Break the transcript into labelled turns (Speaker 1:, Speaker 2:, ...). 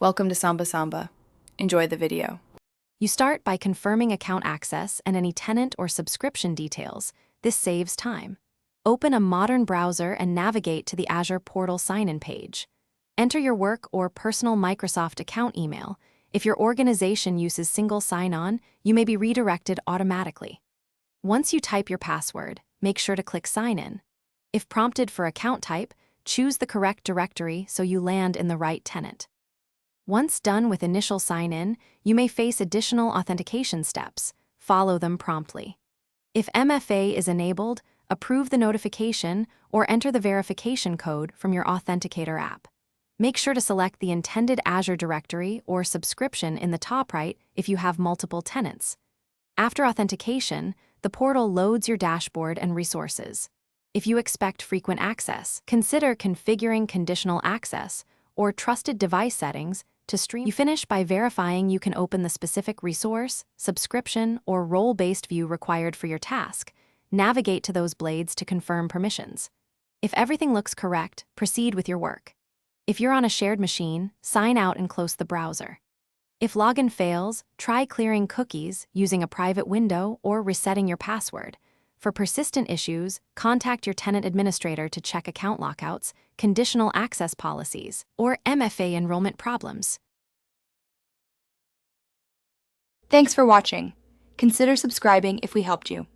Speaker 1: Welcome to Samba Samba. Enjoy the video.
Speaker 2: You start by confirming account access and any tenant or subscription details. This saves time. Open a modern browser and navigate to the Azure Portal sign-in page. Enter your work or personal Microsoft account email. If your organization uses single sign-on, you may be redirected automatically. Once you type your password, make sure to click Sign In. If prompted for account type, choose the correct directory so you land in the right tenant. Once done with initial sign-in, you may face additional authentication steps. Follow them promptly. If MFA is enabled, approve the notification or enter the verification code from your Authenticator app. Make sure to select the intended Azure directory or subscription in the top right if you have multiple tenants. After authentication, the portal loads your dashboard and resources. If you expect frequent access, consider configuring conditional access or trusted device settings to stream. You finish by verifying you can open the specific resource, subscription, or role-based view required for your task. Navigate to those blades to confirm permissions. If everything looks correct, proceed with your work. If you're on a shared machine, sign out and close the browser. If login fails, try clearing cookies using a private window or resetting your password. For persistent issues, contact your tenant administrator to check account lockouts, conditional access policies, or MFA enrollment problems.
Speaker 3: Thanks for watching. Consider subscribing if we helped you.